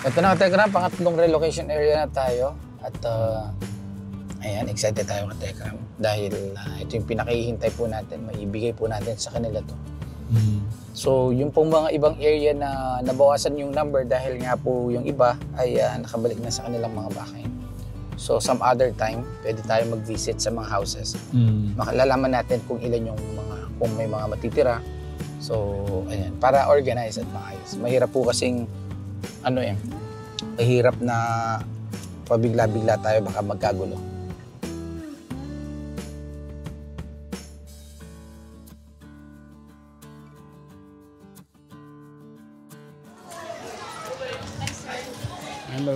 Ito na Katekram, pangatlong relocation area na tayo. At ayan, excited tayo Katekram. Dahil ito yung pinakihintay po natin, maibigay po natin sa kanila to. So yung pong mga ibang area na nabawasan yung number dahil nga po yung iba ay nakabalik na sa kanilang mga bahay. So some other time, pwede tayo mag-visit sa mga houses. Makalalaman natin kung ilan yung kung may mga matitira. So ayan, para organize at maayos. Mahirap po kasing mahirap na pabigla-bigla tayo, baka magkagulo.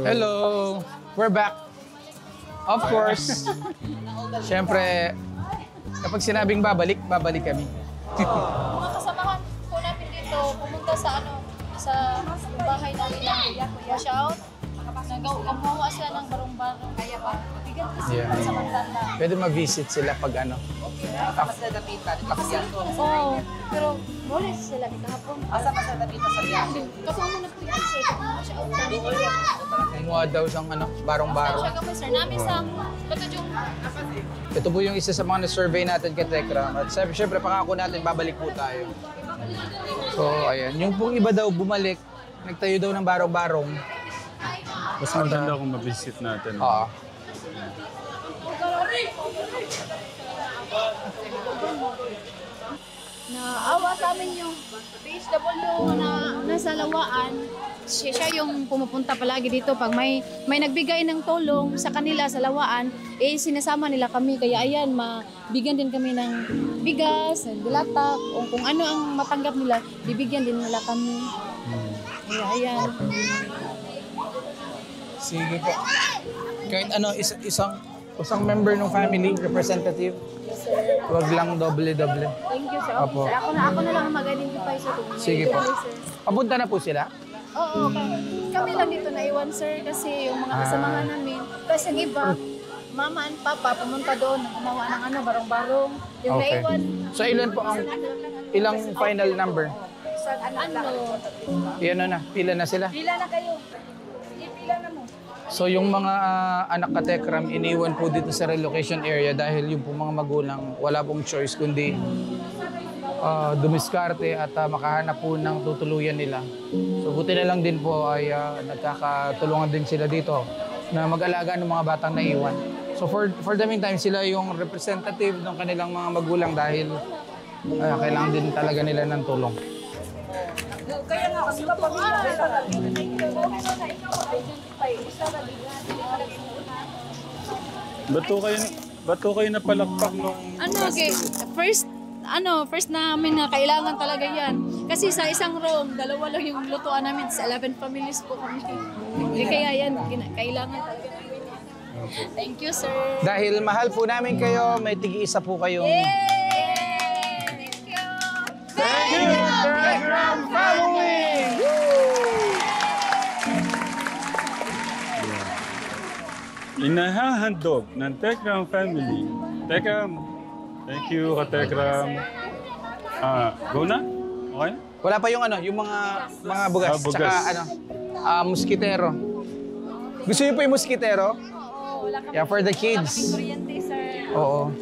Hello! We're back! Of course! Siyempre, kapag sinabing babalik, babalik kami. Mga kasamahan po namin dito, pumunta sa sa bahay namin na wash out. Gumawa sila ng barong-barong. Kaya ba? Bigat kasi sa matanda. Pwede ma-visit sila pag Tapos na dapitan, pakasyan ko. Oo, pero wala sila ni kahapon. Asa pa sa dapitan sa biyahe? Kasama na po yung isa, gumawa siya out. Kumuha daw siyang barong-barong. Siya kami sir, namin sa Batujong. Ito po yung isa sa mga na-survey natin kay Tekram. At siyempre, pangako natin, babalik po tayo. So, ayan. Yung pong iba daw bumalik, nagtayo daw ng barong-barong. Mas maganda kung ma-visit natin. Oo. Naawa sa amin yung PHW na nasa Lawaan. Siya yung pumupunta palagi dito pag may nagbigay ng tulong sa kanila sa Lawaan, sinasama nila kami. Kaya ayan, mabigyan din kami ng bigas, dilatak, o kung ano ang matanggap nila, bibigyan din nila kami. Kaya ayan. Sige po. Kahit isang member ng family, representative, huwag lang doble-doble. Thank you sir. Opo. Sir, ako na lang mag-identify sa kung Sige po. Papunta na po sila? Oo, kami lang dito naiwan sir kasi yung mga kasamahan namin. Kasi yung iba, mama and papa pumunta doon, gumawa ng barong-barong. Yung Okay. naiwan, So ilan po ilang final number? sa Yan na, pila na sila? Pila na kayo. Pila na mo. So yung mga anak Katekram, iniwan po dito sa relocation area dahil yung po mga magulang wala pong choice kundi dumiskarte at makahanap po ng tutuluyan nila. So buti na lang din po ay nagkakatulungan din sila dito na mag-alaga ng mga batang naiwan. So for the meantime, sila yung representative ng kanilang mga magulang dahil kailangan din talaga nila ng tulong. Kaya nga, kasi kapag Ba't kayo napalakpak nung... Okay. First namin na kailangan talaga yan. Kasi sa isang room, dalawa lang yung lutuan namin. Sa 11 families po kami. Kaya yan, kailangan talaga namin. Thank you, sir. Dahil mahal po namin kayo, may tig-isa po kayong... Yay! Thank you! Thank you, Tekram family! Inahahandog ng Tekram family. Tekram, thank you, Katekram. Go na? Okay? Wala pa yung yung mga bugas, Bugas. tsaka muskitero. Gusto niyo po yung muskitero? Oo, wala kami. Yeah, for the kids. Kuryente, sir. Oo.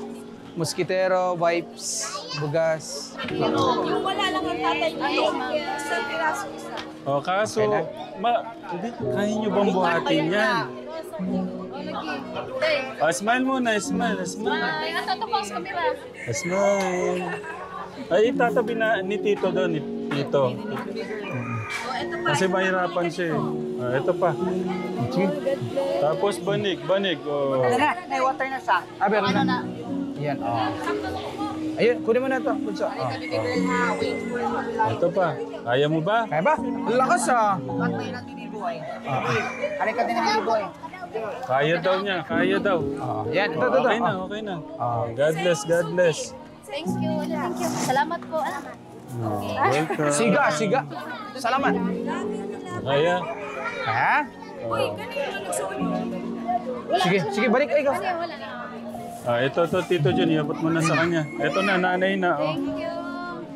Muskitero, wipes, bugas. Yung wala lang ang tatay niyo. Sa piraso isa. Kaso, hindi, kaya nyo bang buhatin yan? Smile muna, smile. Ay, natatapaw sa kamera. Smile. Ay, itatabi na ni Tito doon, ni Tito. Kasi mahirapan siya eh. Ito pa. Tapos banig. Oh. may water na siya. Meron na. Yan, Ayun, kunin mo na ito. Ito pa. Kaya mo ba? Kaya ba? Ang lakas Ba't may nagtiniboy? Halika din ang boy. Kaya daw niya, kaya daw. Yan, ito. Okay na. God bless. Thank you. Salamat po. Welcome. Siga. Salamat. Kaya? Ha? Sige, balik ikaw. Wala na. Ito, Tito John, iabot mo na sa kanya. Ito na, nanay na. Thank you.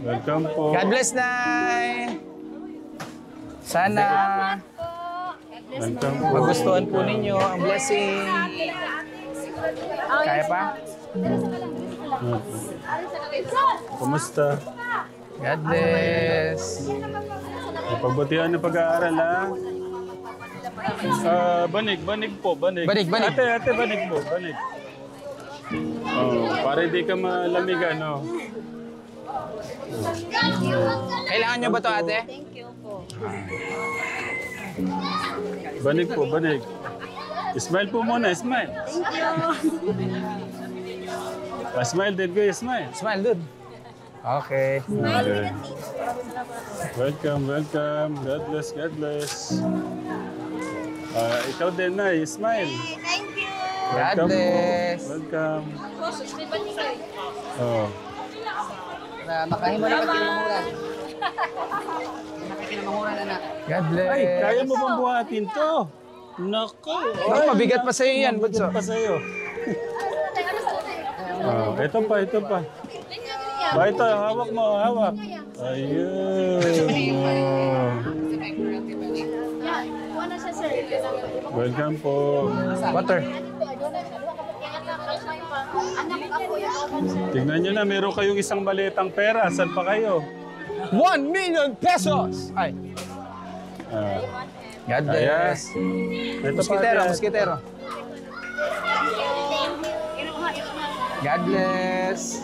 Welcome po. God bless, Nay. Sana... Welcome po. Magustuhan po ninyo ang blessing. Kaya pa? Kumusta? God bless. Pagbutihan ng pag-aaral, ha? Banig po, banig. Banig. Ate, banig po, banig. Oh, para hindi ka malamigan, no? Kailangan nyo ba to, ate? Thank you po. Banig po, banig. Smile po muna, smile. Smile din kayo, smile. Smile, dude. Okay. Okay. Welcome. God bless, God bless. Ikaw din na, smile. Thank you. God Welcome bless. po. Welcome. Oh. Makahimo na pagkinamahura. Pagkinamahura na na. God bless. Ay, kaya mo bang buhatin to? Nako. Naku, mabigat pa sa'yo yan, Bunso. Pa sa'yo. Ito pa. Ba, ito, hawak mo, hawak. Ayun. Ano siya, sir? Welcome po. Water. Anak ako yung Tingnan nyo na, meron kayong isang maletang pera. Saan pa kayo? 1 million pesos! Ay. God bless. Ito Muskitero, ate. muskitero. God bless.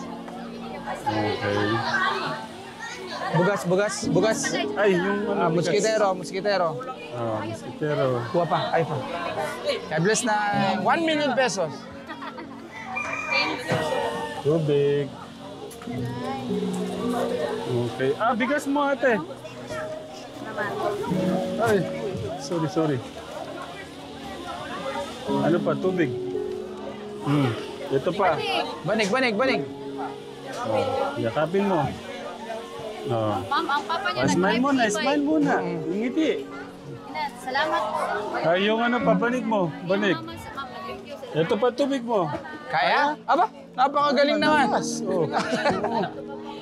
Okay. Bugas. Ay, yung ano, Muskitero. muskitero. Kuha pa, ay pa. God bless na 1 million pesos. Tubig. Okay. Bigas mo ate. Ay, sorry. Ano pa, tubig? Ito pa. Banig. Yakapin mo. Ma'am, ang papa niya Smile muna. Ngiti. Salamat po. Ay, yung ano, papanig mo. Banig. Ito pa, tubig mo. Kaya? Aba, napakagaling naman. Oh.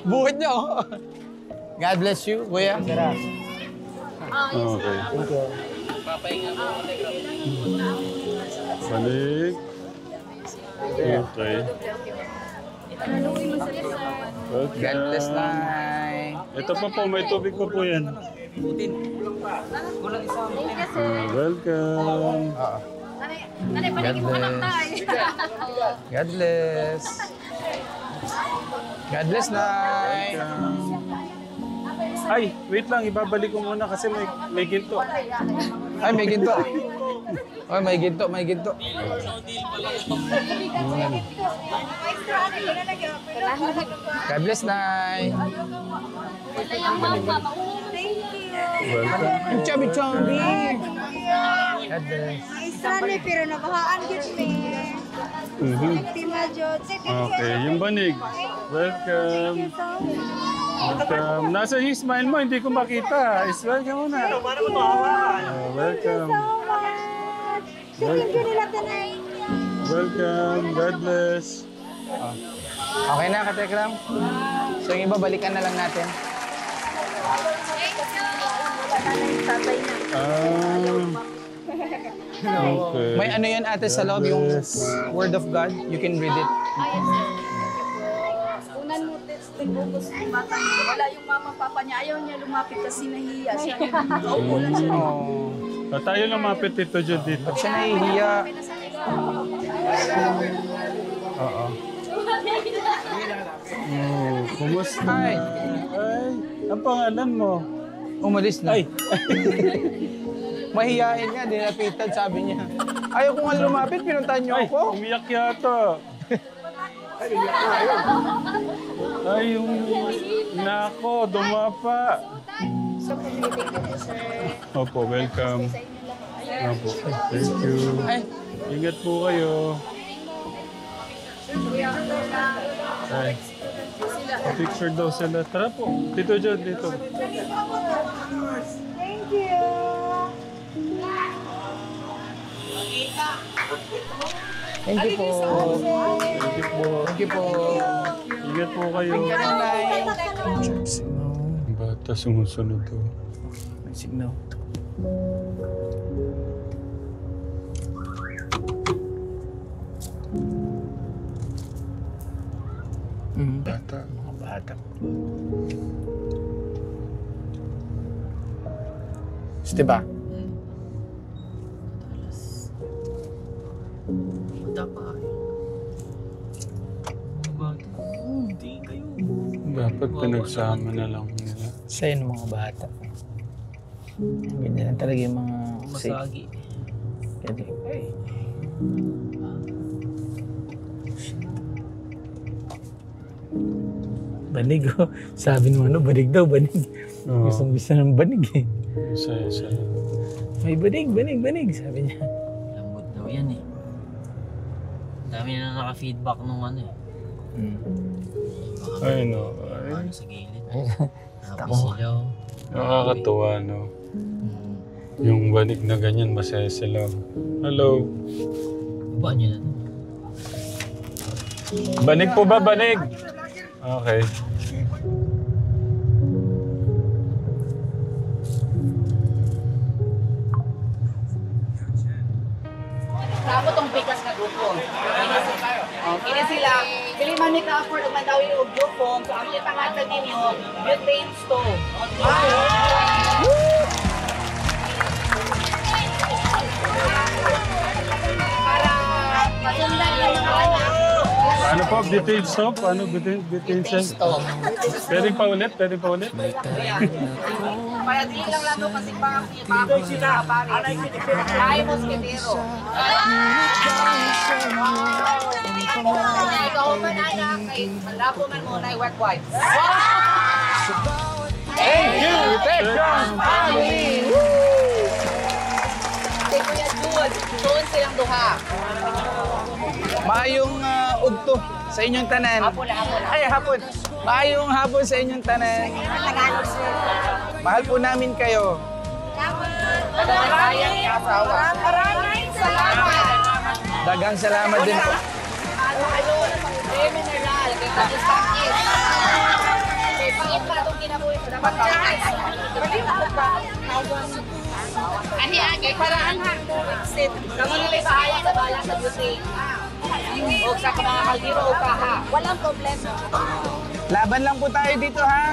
Buhit niyo. God bless you, kuya. Okay. Balik. Okay. God bless, Nay. Ito pa po, may tubig pa po yan. Welcome. Nanay, paligid mo anak tayo. God bless. God bless, Nay. Ay, wait lang, ibabalik ko muna kasi may ginto. Ay, may ginto. Ay, may ginto. God bless, Nay. Welcome. Ang chubby. God bless. Isali pero nabahaan gid me. Tima jud. Okay, yung banig. Welcome. Welcome. Nasa yung smile mo, hindi ko makita. Smile ka muna. Welcome. Thank you nila tanay. Welcome. God bless. Okay na, Katekram. So yung iba, balikan na lang natin. Okay. May ano yan, ate, sa loob, yung Word of God. You can read it. Unan mo tigugos ng bata niya. Wala yung mama papa niya. Ayaw niya lumapit kasi nahihiya siya. Naupo lang siya. Oh. Tayo lumapit ito dyan dito. Siya nahihiya. Oo. Kumusta? Ay, Ay, ang pangalan mo? umalis na. Ay. Mahihain nga, dinapitan, sabi niya. Ayaw ko nga lumapit, pinuntahan niyo Ay, ako. umiyak yata. Ay, yung nako, dumapa. Opo, welcome. Opo, thank you. Ay, Ingat po kayo. Ay, picture daw sila. Tara po, dito dyan, dito. Thank you. thank you po. Thank you po. Thank you po. Ingat po kayo. Nay. Bata sumusunod daw. May signal. Bata. Mga bata. So, diba? Dapat pinagsama na lang nila. Sa yun mga bata. Ganyan lang talaga yung mga... Masagi. Ganyan. Banig oh. Sabi nung ano, banig daw, banig. Oo. Gustong gusto ng banig eh. Isa-isa lang. May banig, sabi niya. Lambot daw yan eh. Dami na naka-feedback nung ano eh. Ay, no. Ano sa gilid. Tako. Napisilaw. Nakakatuwa, no? Yung banig na ganyan, masaya sila. Hello. Baba nyo na to. Banig po ba, banig? Okay. Tapos tong pikas na grupo. Kini sila, dili man ni ka-afford man daw yung grupo. So ang ipangatag ninyo, butane stove. Para masundan yung mga anak. Ano po, butane stove? Ano, butane stove? Pwede pa ulit? Kaya di lang lang daw kasi pakapit sila. Ay, moskitero. Ikaw man ay kay malabo man mo na wet wipes. Thank you, Tekram Family! Kay Kuya Jud, doon silang duha. Maayong ugto sa inyong tanan. Hapon. Ay, hapon. Maayong hapon sa inyong tanan. Mahal po namin kayo. Sayang ni asawa. Maraming salamat. Dagang salamat din po. Mineral, kay Tapos Pakit. Kay Pakit pa itong kinabuhi sa dapat Pakit. Kay paraan ha. Exit. Kamo nila'y bahaya sa bala sa butane. O sa mga kaldero o kaha. Walang problema. Laban lang po tayo dito, ha?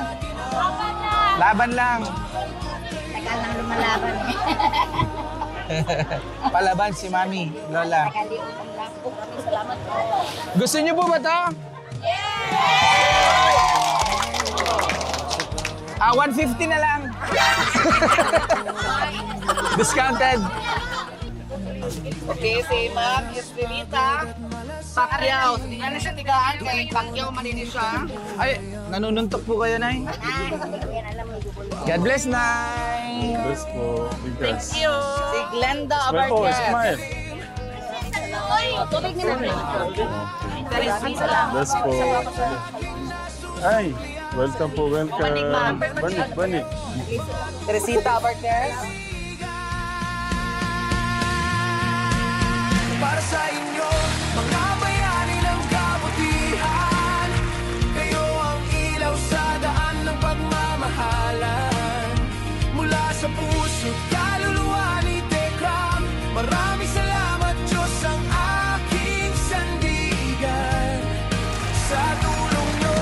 Laban lang. Tagal lang lumalaban. Palaban si Mami, Lola. Kali utang lang po. Maraming salamat po. Gusto niyo po ba ito? Ah, 150 na lang. Discounted. Okay, si Ma'am Estelita Pacquiao. Ano siya tigaan kay Pacquiao manini siya? Ay, nanununtok po kayo, Nay. God bless, Nay. Yes po. Bigas. Si Glenda Smile po, Abarquez. smile. Tubig nila. Teresita. Yes po. Ay, welcome po, welcome. Banig. Teresita Abarquez. Para sa inyo, mga bayani ng kabutihan, kayo ang ilaw sa daan ng pagmamahalan. Mula sa puso't kaluluwa ni Tekram, maraming salamat Diyos ang aking sandigan. Sa tulong nyo,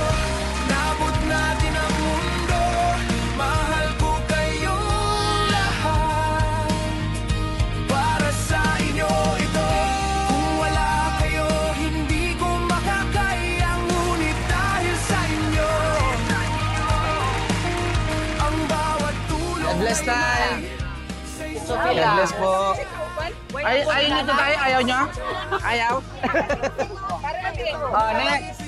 nabot natin ang mundo, mahal ko kayong lahat. Para sa inyo ito, kung wala kayo, hindi ko makakaya. Ngunit dahil sa inyo, ang bawat tulong God bless, Tay. God Sofia. bless po. Ay, ayaw niyo ito, Tay? Ayaw niyo? Ayaw? Oh, next.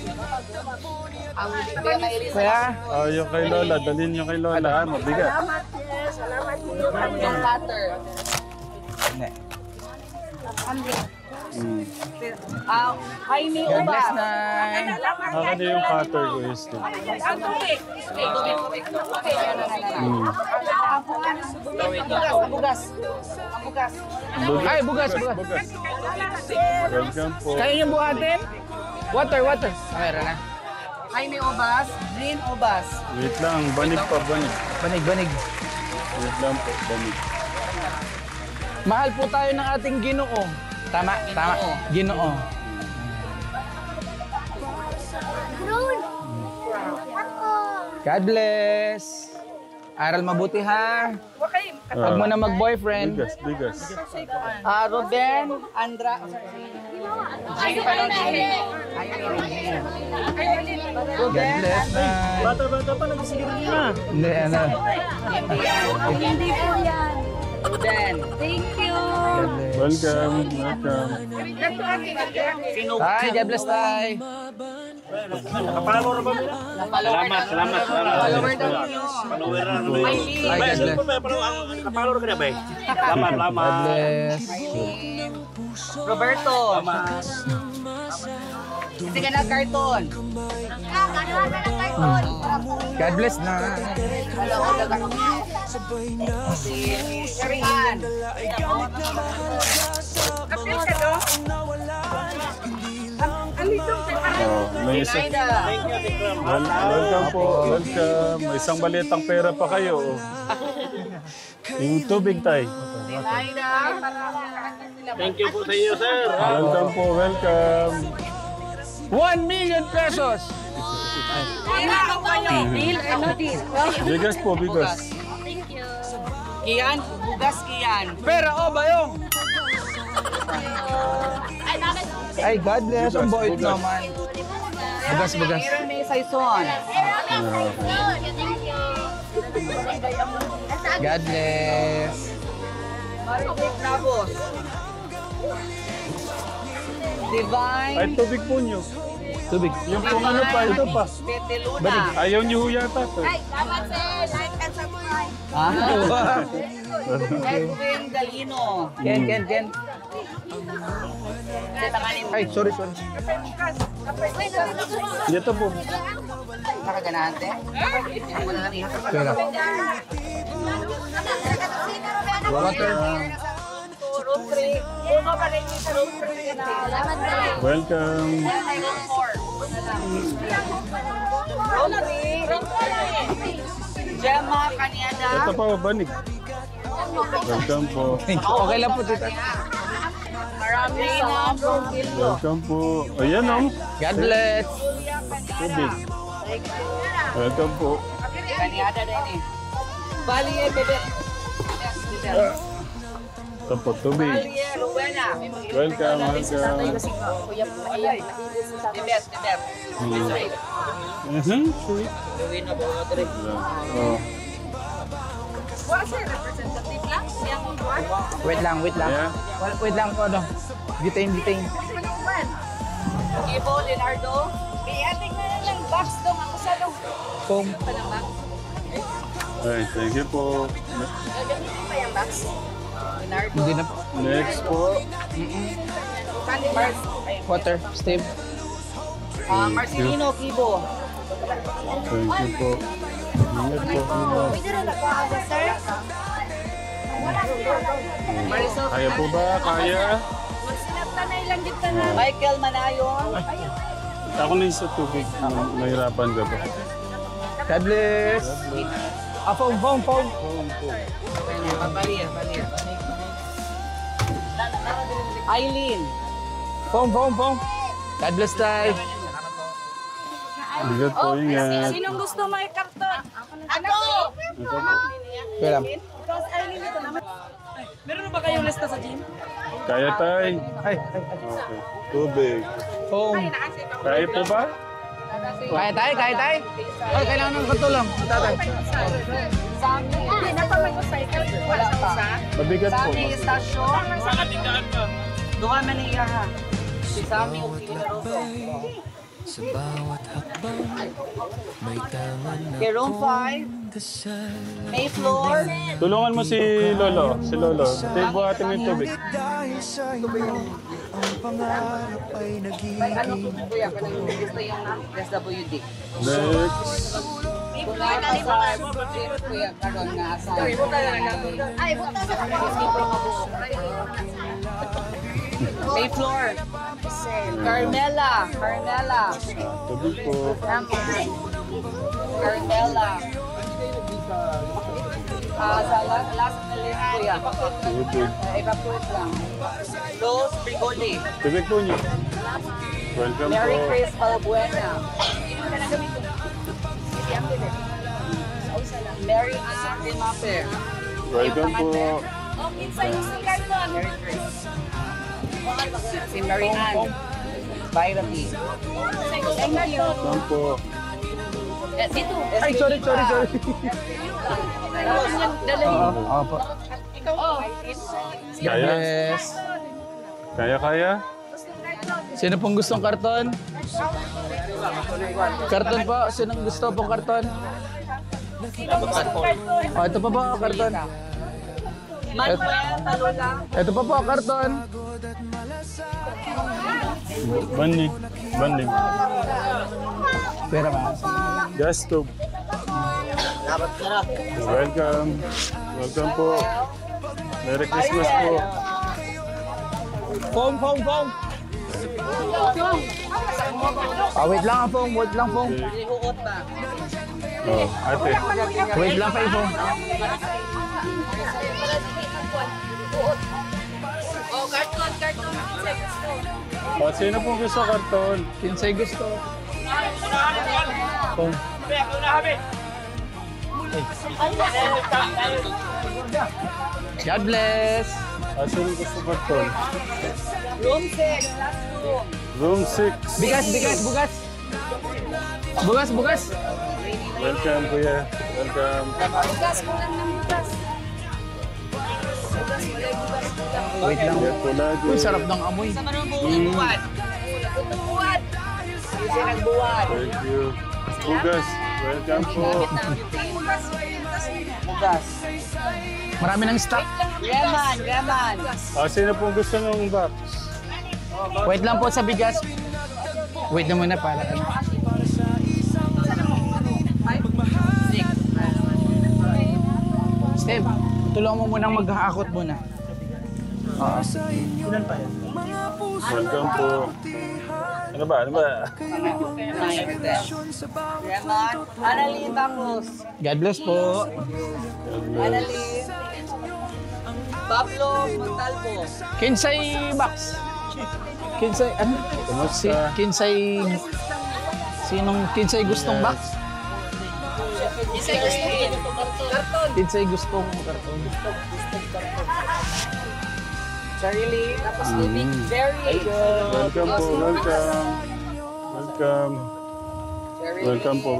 Kuya? Oh, yung kay Lola, dalhin nyo kay Lola. Ah, mabigat. Yung cutter. Jaime God bless, Ubas. Nay. Akin yung cutter ko is ito. Bugas. Ay, bugas. Welcome po. Kaya niyong buhatin? Water. Okay, na. Jaime Ubas. Green Ubas. Wait lang, banig pa, banig. Banig. Wait lang po, banig. Mahal po tayo ng ating Ginoo. Tama, tama. Ginoo. God bless. Aral mabuti ha. Huwag mo na mag-boyfriend. Bigas. Ruben, Andra. God bless na. Bata pa, nagsisigil na. Hindi, ano. Hindi po yan. Ruben. Thank you. God bless. Welcome. Tay, God bless, tay. Nakapalo na ba nila? Salamat. Follower daw ninyo. Ay, God bless. Nakapalo ka na ba? Salamat. God bless. Roberto. Sige na, karton. God bless na. Si Sharihan. May isa. Welcome po. Welcome. May isang malitang pera pa kayo. Yung tubig, tay. Thank you po sa iyo, sir. Welcome po. Welcome. 1 million pesos. Bigas po, bigas. Kian, bugas Kian. Pera o bayong. Ay, God bless. Ang boit naman. Bugas. Meron may saison. God bless. Maribek Nabos. Divine. Ay, tubig po nyo. Tubig. Yung pong ano pa, ito pa. Peteluna. Ayaw nyo ho yata to. Salamat sir. Like and subscribe. Edwin Galino. Ken. Ay, sorry. Ito po. Nakaganante. Wala na niya. Pera. Water. Salamat sir. Welcome. Gemma Kanyada. Ito pa, banig. Welcome po. Okay lang po, tita. Maramina Brogillo. Welcome po. Ayan oh. God bless. Tubig. Welcome po. Kanyada din eh. Valie Bebet. Ito po, tubig. Valie Rowena. Welcome. Bebet. Sweet. Rowena Bawadre. Oh. Wait lang. Yeah. Wait lang po, ano. Detain. Ibo Leonardo. Ating na lang box dong ako sa dong. Kung Ay, thank you po. Gagamitin pa yung box. Leonardo. hindi na po. Next po. Water, Steve. Marcelino Kibo. Thank you po. Ingat po. Ingat. Pwede rin ako ako sir. Marisol Kaya po ba? Kaya? Magsinagtanay lang dito na. Michael Manayon. Ako na yung sa tubig. Nahirapan ka ba? God bless. Phone. Phone po. Balia. Eileen. Phone. God bless, tay. Ingat po, ingat. Sinong gusto may karton? Ano? Ito po. Pera. Meron ba kayong lista sa gym? Kaya tay. Ay. Okay. Tubig. Phone. Kaya po ba? Kaya tay. Ay, kailangan ng katulong. Tatay. Hindi na pa mag-cycle. Wala pa. Mabigat po. Sami Estasyon. Duha man niya ha. Si Sami Ukilaroso. Sa bawat hakbang may tama na Kay Room 5. Mayfloor. Tulungan mo si Lolo. Si Lolo. Tayo buhatin mo yung tubig. dahil sa'yo ang pangarap ay May ano nagiging po kuya. Kanang gusto yung SWD. Next. Kung nakasal, kuya karon nga asal. Ay, buta sa Mayfloor. Carmela. Tubig po. Carmela. last na list kuya. Tubig. Evaporate lang. Los Frigoli. Tubig po niyo. Welcome Merry po. Christmas Buena. Merry Ann Mape. Welcome po. Merry Christmas. Si Mary Ann. Vitamin. Thank you. Welcome po. Dito. Ay, sorry. Oo po. God Kaya? bless. Kaya? Sino pong gustong karton? Karton po. Sinong gusto pong karton? Oh, ito pa po, karton. Manuel, talo lang. Ito pa po, karton. Banig. Pera ba? Gas stove. Welcome. Welcome po. Merry Christmas po. Foam. Wait lang, foam. Ihuot ba? Oh, ate. Wait lang pa yung foam. Oh, carton. Oh, sino po gusto karton? Kinsay gusto. Foam. God bless. Ah, sino gusto karton? Room 6. Last room. Room 6. Bugas. Welcome, kuya. Welcome. Bugas mo lang ng bugas. Wait lang. Ingat po lagi. Uy, sarap ng amoy. Sa marunong buwan. Buwan. Kasi nagbuwan. Thank you. Bugas. Welcome po. Bugas. Marami ng stock. Graman. Ah, sino po gusto ng box? Wait lang po sa bigas. Wait na muna para ano. Steve, tulungan mo munang maghahakot muna. Oo. Welcome po. Ano ba? Graman. Annalyn Bacos. God bless po. Annalyn. Pablo Montalvo. Kinsay box. Kinsay, ano? Kumusta? Kinsay gustong box? Kinsay gustong karton. Charlie. Tapos Lubig. Jerry. Welcome po. Welcome po.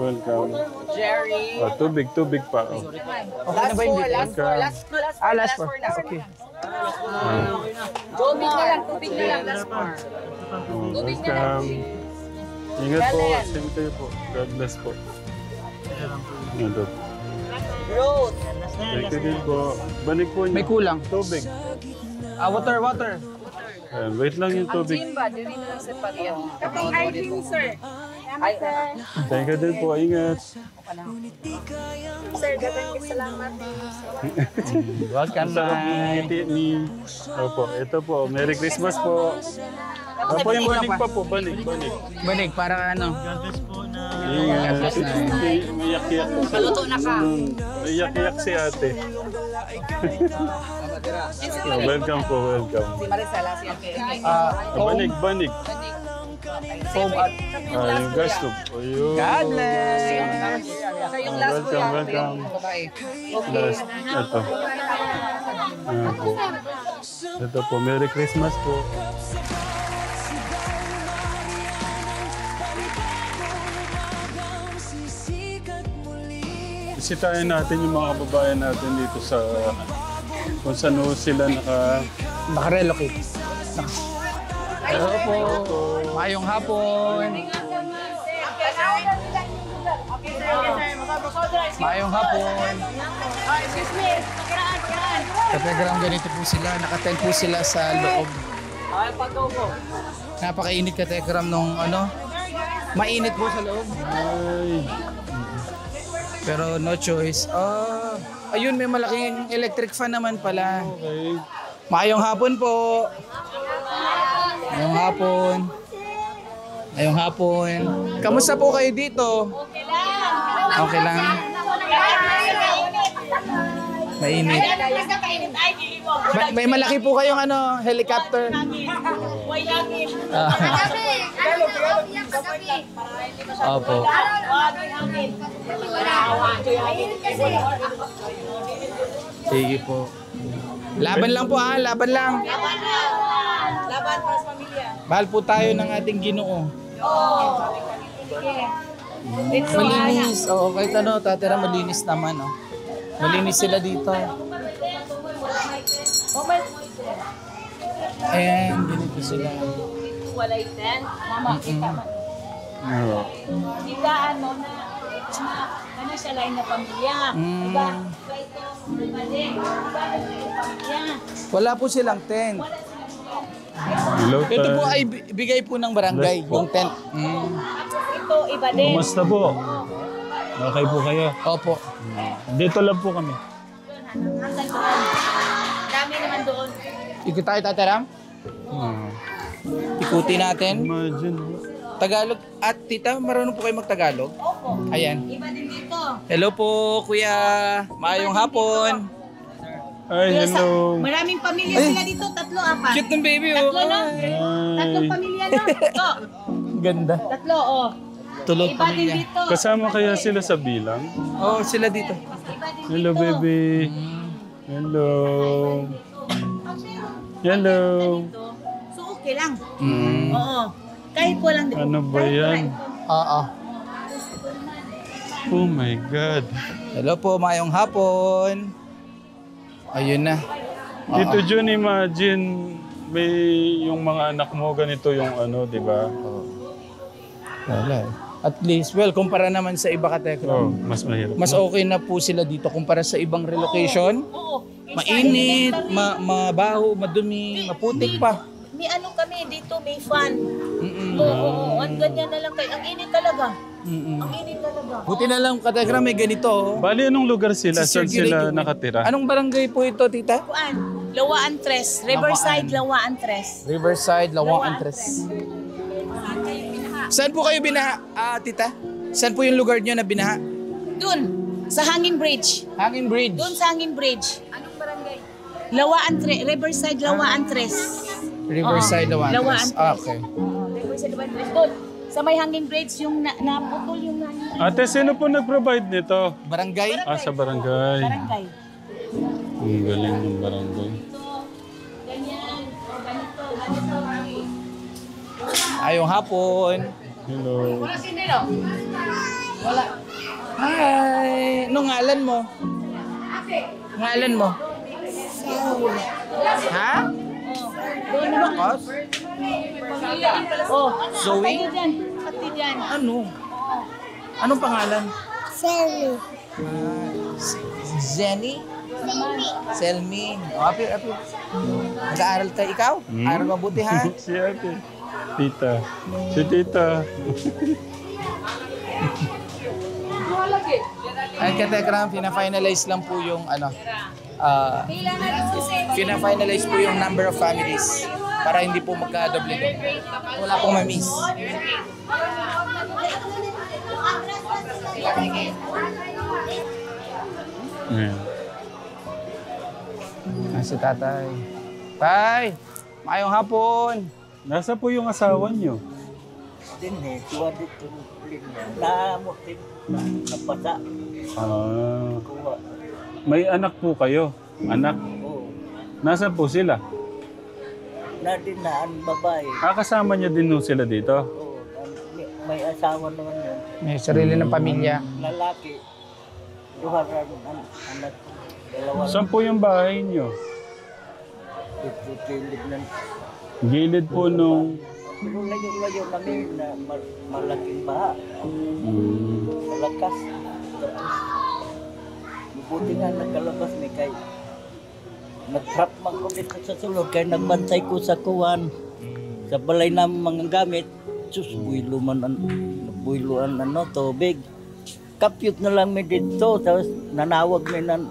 Jerry. Ah, tubig pa. Oh. Okay na ba yung Last four. Okay. Tubig na lang. Last four. Welcome. Ingat po. Same kayo po. God bless po. Ito. Rose. Thank you din po. Banig po niyo. May kulang. Tubig. Water. Ayan, wait lang yung tubig. Ba, dili na lang sa pagyan. Thank you din po. Ingat. Sir, dagang salamat. Welcome, Sarap ng Nay. ngiti ni... Opo, ito po. Merry Christmas po. Opo, yung banig pa po. Banig. Banig, para ano? Ingat. God bless, Nay. May yak-yak. Paluto na ka. May yak-yak si ate. Welcome po. Si Marisela, si Ate. Banig. Foam at Yung gas tube. Ayun. God bless. Siya yung last ko yan. Welcome. Babae. Last. Ito. Ayan po. Ito po. Merry Christmas po. Bisitahin natin yung mga kababayan natin dito sa kung saan sila Nakarelocate. Hello po. Mayong hapon. Mayong hapon. Kategram, ganito po sila. Nakatent po sila sa loob. Napakainit kategram nung mainit po sa loob. Ay. Pero no choice. Ayun, may malaking electric fan naman pala. Okay. Mayong hapon po. Mayong hapon. Kamusta po kayo dito? Okay lang. Mainit. May malaki po kayong ano, helicopter. Ah. Opo. Sige po. Laban lang po laban lang. Laban para sa pamilya. Mahal po tayo ng ating Ginoo. Malinis. Oo, kahit ano, tatira malinis naman. Oh. Malinis sila dito. Ayan, ganito sila. Walay ten. Mama, kita man. Oo. Kita ano na ano siya lain na pamilya. Diba? Wala po silang tent. Hello, Ito po Tay. ay bigay po ng barangay, Bless po. yung tent. Ito iba din. Kumusta po? Okay po kayo? Opo. Dito lang po kami. Hanggang doon. Dami naman doon. Ikot tayo, Tataram. Ikuti natin. Imagine. Tagalog. At tita, marunong po kayo mag-Tagalog? Opo. Ayan. Iba din dito. Hello po, kuya. Maayong hapon. Ay, hello. Maraming pamilya Ay. sila dito. Tatlo, apat. Cute ng baby, oh. Tatlo, no? Ay. Tatlong pamilya na. Ito. Ganda. Tatlo, oh. Tulog Iba din pamilya. dito. Kasama kaya sila sa bilang? Oh, sila dito. Iba din Hello, dito. baby. Hello. Hello. So, okay lang. Mm. Oo. Kahit walang... Ano ba yan? Oo. Oh my God. Hello po, maayong hapon. Ayun na. Tito John, imagine may yung mga anak mo ganito yung ano, di ba? Wala eh. At least, well, kumpara naman sa iba Oh, katekram. mas mahirap. Mas okay na po sila dito kumpara sa ibang relocation. Oo. Mainit, mabaho, madumi, maputik pa. May ano kami dito, may fan. Mm-mm. Oo. Ang ganyan na lang kayo. Ang init talaga. Mm-mm. Ang init talaga. Buti na lang katekram may ganito. Oh. Bali, anong lugar sila? Saan sila Circulating. nakatira? Anong barangay po ito, tita? Kuan? Lawaan Tres. Riverside, Lawaan Tres. Riverside, Lawang Antres. Saan po kayo binaha, tita? Saan po yung lugar nyo na binaha? Doon. Sa Hanging Bridge. Hanging Bridge. Doon sa Hanging Bridge. Anong barangay? Lawaan Tres. Riverside, Lawaan Tres. Riverside, Oo. Lawang Lawaan Antres. Okay. Riverside, Lawaan Tres. Doon. Sa may Hanging Bridge, yung naputol yung Ate, sino po nag-provide nito? Barangay? Sa barangay. barangay. Ang galing ng barangay. Ganyan. O, ganito. Ayong hapon. Hello. Wala. Hi! Anong ngalan mo? Ngalan mo? Ha? Doon. Lucas? Oh, Zoe? Pati dyan. Pati dyan. Ano? Anong pangalan? Selly. Jenny? Selmi. Apir. Nag-aaral ka ikaw? Aral mabuti ha? Si ate. Tita. Si tita. Ay, katekram, pina-finalize lang po yung ano. Pina-finalize po yung number of families para hindi po magka-double. Wala pong ma-miss. Ayan. Si tatay. Tay! Maayong hapon! Nasa po yung asawa niyo? Din tuwa dito namot din napasa kuha. May anak po kayo? Anak? Oo. Nasaan po sila? Na din na ang babae. Kasama niyo din po sila dito? Oo. May asawa naman yun. May sarili ng pamilya. Lalaki. Duharan ang anak. Dalawa. Saan po yung bahay niyo? Dito kilid ng Gilid po nung... pero layo-layo kami na malaking baha. Malakas. Mabuti nga nagkalabas ni kay. Nag-trap man ko dito sa sulod kay nagbantay ko sa kuwan. Sa balay na mga gamit. Sus, builuan ano, tubig. Kapyut na lang mi dito. Tapos nanawag mi ng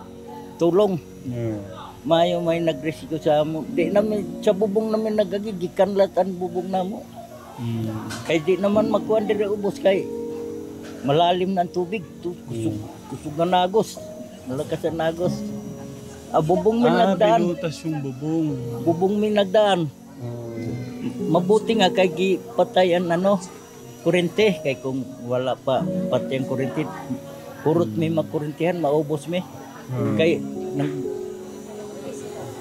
tulong. Mayo may nagresiko sa amo. Di namin, sa bubong namin nagagigikan latan bubong namo. Kay di naman magkuhan diri ubos kay malalim ng tubig. Kusog na nagos. Malakas ang nagos. Bubong may nagdaan. Binutas yung bubong. Bubong may nagdaan. Mabuti nga kay gipatayan kurente kay kung wala pa patay ang kurente purot may makurentihan maubos mi. Kay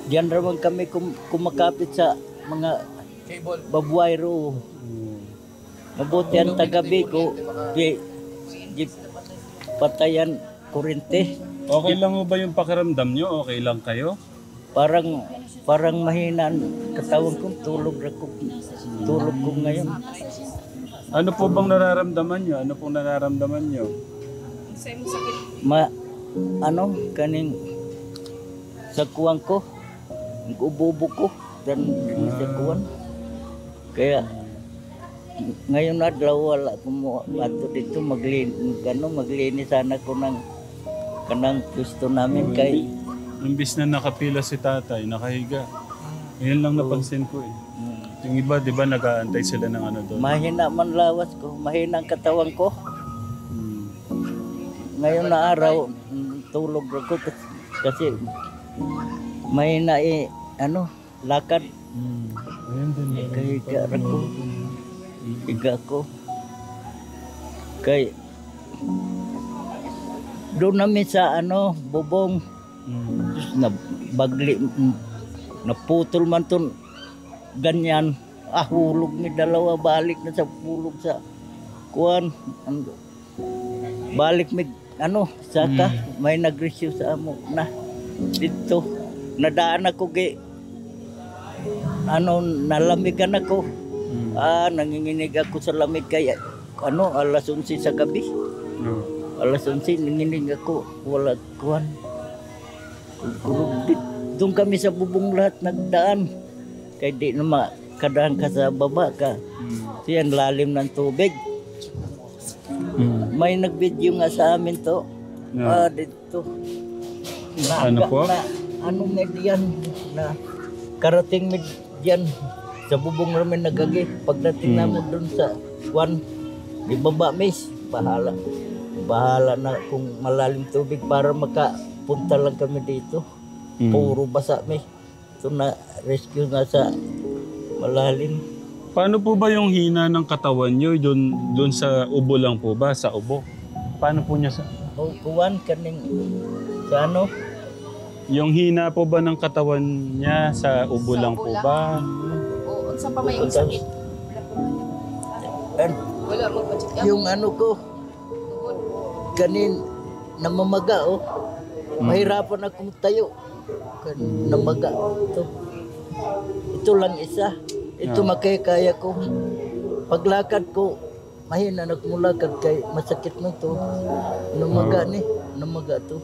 diyan raman kami kumakapit sa mga babwayro. Mabuti ang tagabi ko patayan kurente. Okay lang mo ba yung pakiramdam nyo? Okay lang kayo? Parang mahina ang katawan ko, tulog ko ngayon. Ano po bang nararamdaman nyo? Ano pong nararamdaman nyo? Kaning sa kuwang ko, ubo-ubo ko, dan sa kuwan. Kaya ngayon adlaw wala ko mo ato dito maglinis sana ko ng kanang gusto namin kay imbis na nakapila si tatay, nakahiga. Ngayon lang napansin ko eh. Yung iba, di ba, nag-aantay sila ng doon? Mahina man lawas ko, mahina ang katawan ko. Ngayon na araw, tulog ako kasi mahina lakad. Ayun din. Kaya ako, higa ko. Kay doon namin sa bubong. Na bagli naputol man ton ganyan hulog mi dalawa balik na sa pulog sa kuan balik mi saka may nagresyo sa amo na dito nadaan ako kay nalamigan ako nanginginig ako sa lamig kaya alas 11 sa gabi alas 11 nanginginig ako wala kuan. Doon kami sa bubong lahat nagdaan. Kaya di na makadaan ka sa baba ka. Siyan lalim ng tubig. May nag-video nga sa amin to. Dito. Ano po? Median na karating median sa bubong namin nagagi. Pagdating namin doon sa di baba mis. Bahala na kung malalim tubig para punta lang kami dito. Puro basa mi. Ito na rescue nga sa malalim. Paano po ba yung hina ng katawan nyo? Doon sa ubo lang po ba? Sa ubo? Paano po niya sa... Kuwan kaning sa Yung hina po ba ng katawan niya sa ubo lang po ba? Oo, sa pa may sakit. Wala magpa-check. Yung ko kanin namamaga mahirapan akong tayo. Namaga. Ito lang isa. Ito makikaya ko. Paglakad ko, mahina na kumulakad kay masakit na to. Namaga to.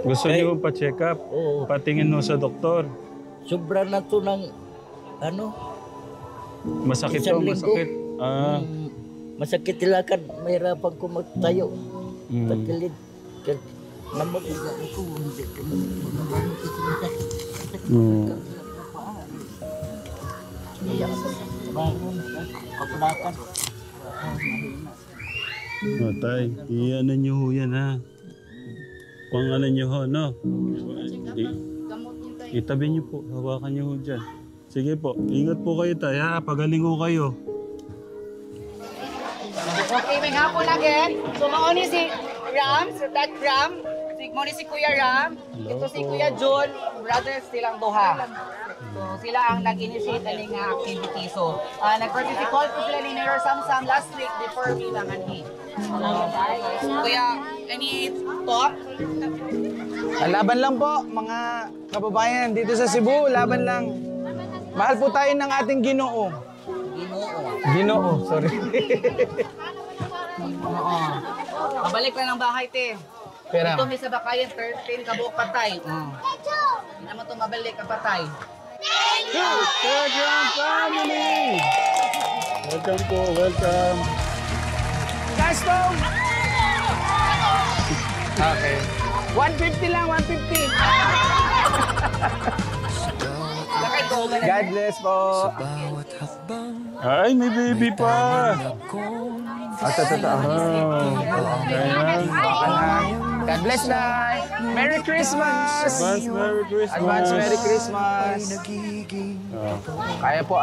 Gusto niyo pa-check up? Oo. Patingin mo sa doktor? Sobra na to ng Masakit to, masakit. Masakit ilakad. Mahirapan ko magtayo. Tagilid. Namaga ako. Paglakad. Tay, iyan niyo ho yan ha. Niyo ho, no? Itabi niyo po, hawakan niyo ho dyan. Sige po, ingat po kayo tay ha, pagaling ho kayo. Okay, may hapon again. So, mauni si Ram, si Dad Ram. Mauni si Kuya Ram. Ito si Kuya John. Brothers silang duha. So, sila ang nag-initiate na ng activity. So, nag-participate po sila ni Mayor Samsam last week before we nanganhi. Kuya, any talk? Laban lang po, mga kababayan dito sa Cebu. Laban lang. Mahal po tayo ng ating Ginoo. Ginoo, sorry. Oo. Pabalik na ng bahay, te. Pera. Ito may sa bakayan, 13 kabuok patay. Hindi naman ito mabalik ang patay. Welcome family! Welcome po, welcome. Gastong! Okay. 150 lang, 150. God bless po. Bawat hakbang Ay, may baby pa! God bless na. Merry Christmas! Advance Merry Christmas. Advance Merry Christmas. Kaya po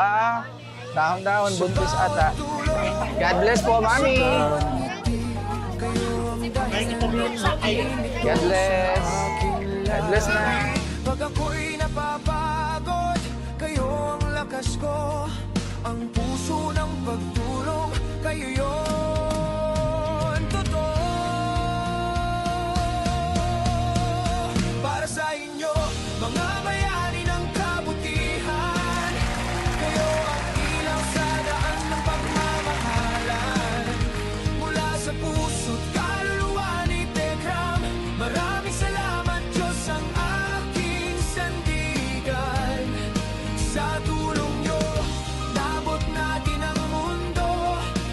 Dahon-dahon, buntis ata. God bless po, Mami. God bless. God bless na. Pag ako'y napapagod, kayo ang lakas ko. Ang puso ng pagtulong, kayo yun. Totoo. Para sa inyo, mga bayani ng kabutihan. Kayo ang ilaw sa daan ng pagmamahalan. Mula sa puso't kaluluwa ni Tekram, maraming salamat Diyos ang aking sandigan. Sa tulong nyo, nabot natin ang mundo.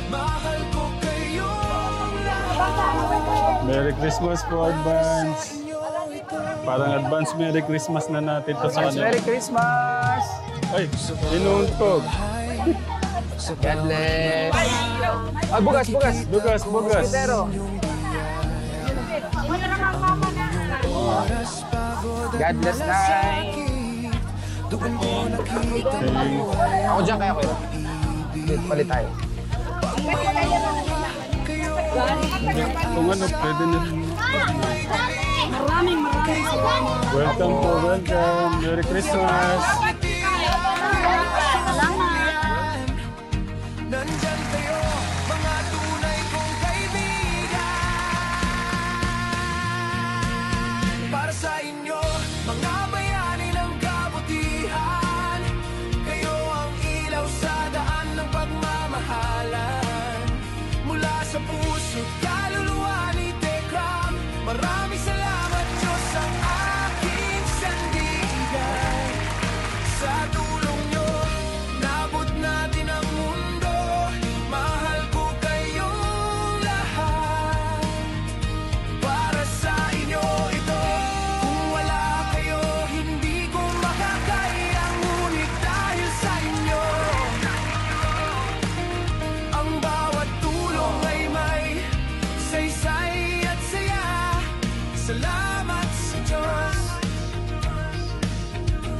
Mahal ko kayong lahat. Merry Christmas po, advance. Parang advance Merry Christmas na natin to sa Advance kanila. Merry Christmas. Ay, inuuntog. God bless. Ay, bugas. Bugas. Pero. God bless na. Ako dyan kaya ko yun. Palit tayo. Kung ano, pwede na rin. Maraming salamat. Welcome po, welcome. Merry Christmas. Salamat. Nandyan kayo, mga tunay kong kaibigan. Para sa inyo, mga bayani ng kabutihan. Kayo ang ilaw sa daan ng pagmamahalan. Mula sa puso't kaluluwa ni Tekram, maraming salamat Diyos ang aking sandigan. Sa tulong nyo, nabot natin ang mundo. Mahal ko kayong lahat. Para sa inyo ito, kung wala kayo, hindi ko makakaya. Ngunit dahil sa inyo, ang bawat tulong ay may saysay at saya. Salamat sa Diyos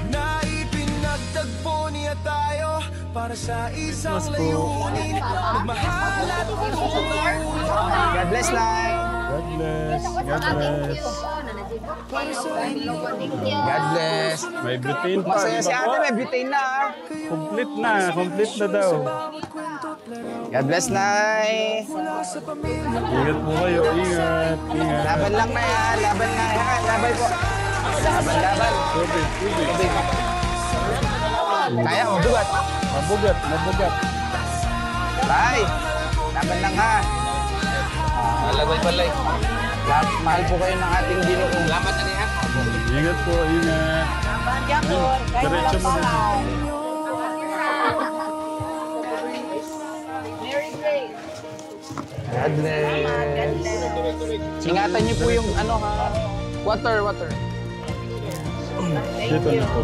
na ipinagtagpo niya tayo para sa isang Christmas po. layunin. Magmahal at tumulong. God bless lang. God bless. God bless. God bless. May butane pa. Masaya di si ba po? ate, may butane na. Complete na. Complete na daw. God bless, Nay. Ingat po kayo. Ingat. Ingat. Laban lang na yan. Laban na yan. Laban po. Laban. Tubig. Tubig. Kaya, bugat. Mabugat. Tay, laban lang ha. Laban pala eh. Mahal po kayo ng ating Ginoong. Laban na niya. Ingat po. Ingat. Diretso mo na. God bless. Ingatan niyo po yung ano ha. Water. Dito na po.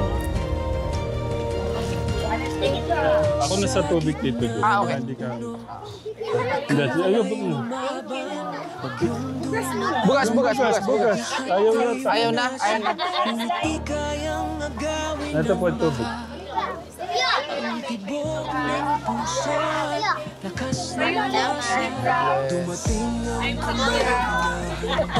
Ako nasa tubig dito. Okay. Hindi ka. Hindi. Ayaw po. Bugas. Ayaw na. Ayaw na. Di kayang agawin Ito po ang tubig. tibok ng puso. Lakas ng dumating ang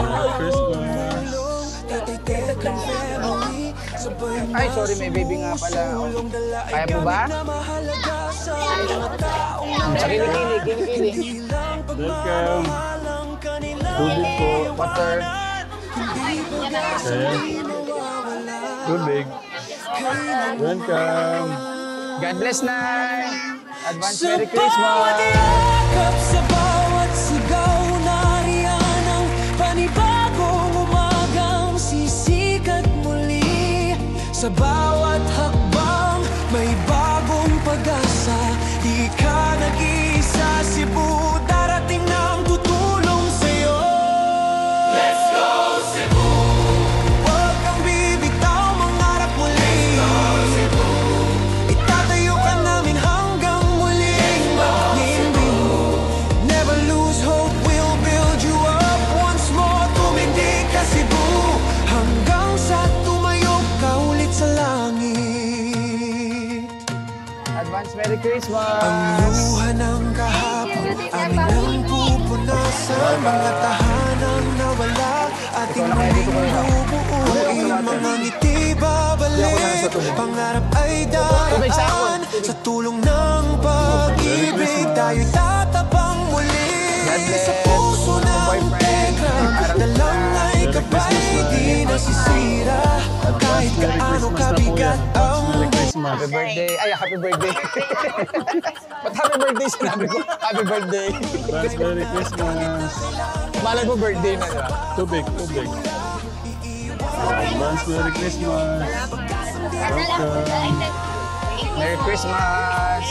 Merry Christmas. Tatay Tekram family. Sabay Ay, sorry, may baby nga pala. tulong dala Kaya po ba? na mahalaga sa mga taong Sa kilikili. Welcome. walang kanila. Tubig po. Water. Okay. Tubig. Welcome. God bless, Nay. Advance Merry Christmas. Yakap sa bawat sigaw, nariyan ang panibagong umagang sisikat muli. Sa bawat hakbang, may bagong pag-asa. Di ka nag-iisa, Cebu, darating na ang tutulong sa'yo. Let's go, Cebu! Huwag kang bibitaw, mangarap muli. Let's go, Cebu! Itatayo ka namin hanggang muling magnimbing. Never lose Advance Merry Christmas! Ang luha ng kahapon, amin ang pupunasan. Mga tahanang nawala, ating muling bubuuin. Mga ngiti babalik, pangarap ay daraan. Sa tulong ng pag-ibig, tayo'y tatabang muli. Sa puso ng peka, dalang ay gabay, di nasisira. Kahit gaano kabigat ang Happy birthday! Ay, happy birthday! Ba't happy birthday sinabi ko? Happy birthday! Advance Merry Christmas. Malay mo birthday na, di ba? Tubig, tubig. Advance Merry Christmas. Welcome. Merry Christmas!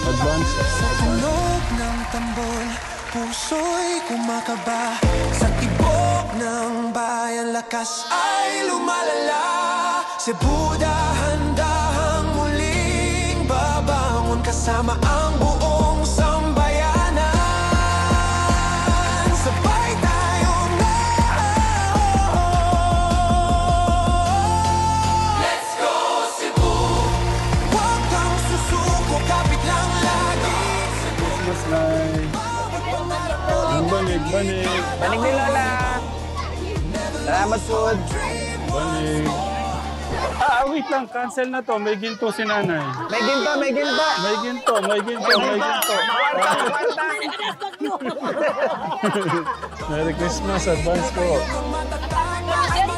Advance. Tunog ng tambol, puso'y kumakaba. Sa tibok ng bayan, lakas ay lumalala. Cebu dahan-dahang muling babangon kasama ang buong sambayanan. Sabay tayong Let's go Cebu! Huwag kang susuko, kapit lang lagi. Christmas night. Ang banig, banig. Banig ni Lola! Salamat po! Banig. Wait lang. Cancel na to. May ginto si nanay. May ginto, may ginto! May ginto, may ginto, may ginto. Merry Christmas. Advance po.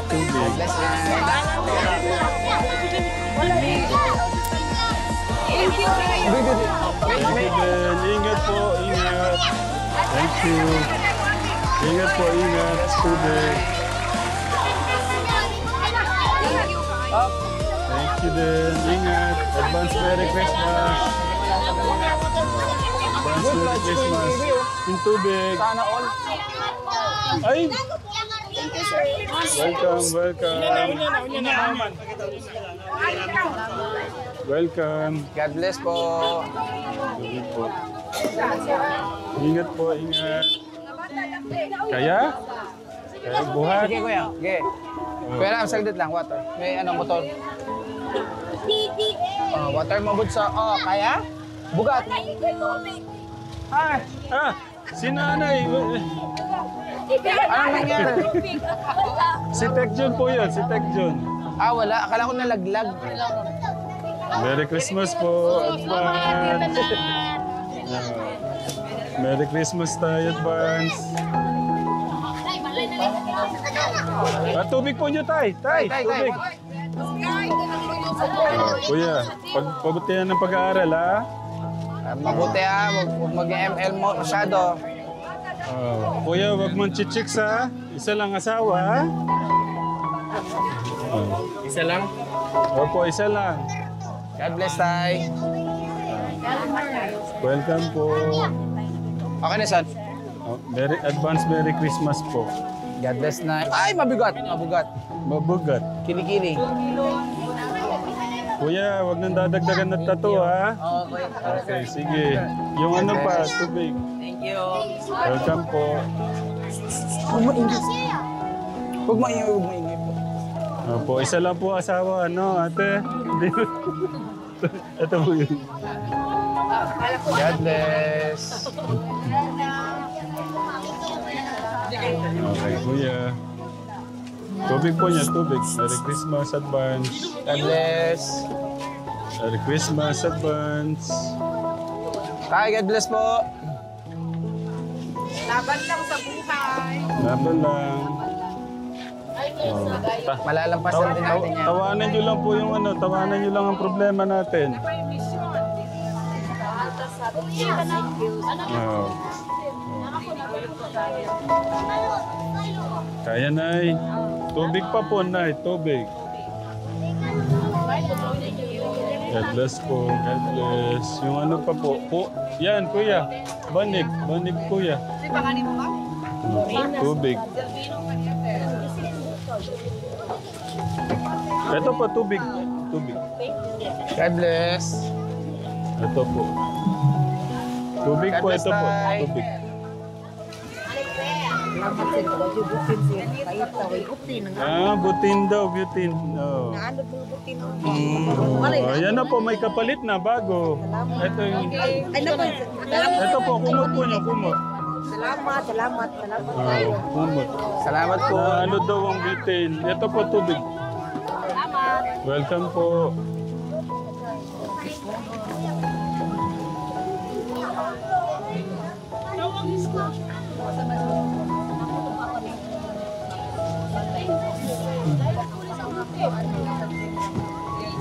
Tubig. Thank you din. Ingat po, ingat. Thank you. Ingat po, ingat. Tubig. Thank you din. Ingat. Advance Merry Christmas. Advance Merry Christmas. Yung tubig. Sana all! Ay! Welcome, welcome. Welcome. God bless po! Tubig po. Ingat po, ingat. Kaya? Kaya buhat? Sige kuya, sige. Kuya Ram, saglit lang, water. May ano, motor. Water mabot sa... kaya? Bugat! Ah! Si nanay. Anong nangyari? Si Tekjun po yun, si Tekjun. Wala. Akala ko nalaglag. Merry Christmas po, Advance. Merry Christmas tayo, Advance. Tubig po nyo, Tay. Tay, tubig. Kuya, pagbutihan ng pag-aaral, ha? Mabuti huwag mag-ML mo masyado. Kuya, wag mong chichiks, ha? Isa lang asawa, ha? Isa lang? Opo, isa lang. God bless, Tay. Welcome po. Okay na, son. Advance Merry Christmas po. God bless na. Ay, mabigat! Mabugat. Mabugat. Kilikili. Kuya, wag nang dadagdagan ng tattoo, ha? Okay. Okay, sige. Yung ano pa, tubig. Thank you. Welcome po. Huwag maingay. Huwag maingay po. Opo, isa lang po asawa, ano, ate? Hindi. Ito po yun. God bless. Okay, kuya. Tubig po niya, tubig. Merry Christmas, advance. God bless. Merry Christmas, advance. Tay, God bless po. Laban lang sa buhay. Laban lang. Malalampasan din natin yan. Tawanan nyo lang po yung ano, tawanan nyo lang ang problema natin. Oh. Kaya, Nay. Tubig pa po, Nay. Tubig. God bless po. God bless. Yung ano pa po. Yan, kuya. Banig. Banig, kuya. Tubig. Ito po, tubig. Tubig. God bless. Ito po. Tubig po, ito po. Tubig. Butin daw, butin. Oh. Ayan na po, may kapalit na, bago. Ito yung... Ito po, kumot po niyo, kumot. Salamat. Kumot. Salamat po. Ano daw ang butin? Ito po, tubig. Welcome po.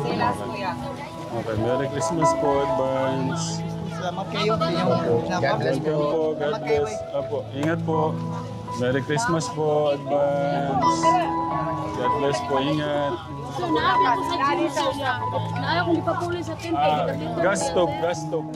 Silas, kuya. Okay, Merry Christmas po, advance. Salamat kayo. God bless po. Welcome po, God bless. Apo, ingat po. Merry Christmas po, advance. God bless po, ingat. So, naabi ko sa Jerusalem. Naabi ko lipapulis sa temple. Gas stove, gas stove.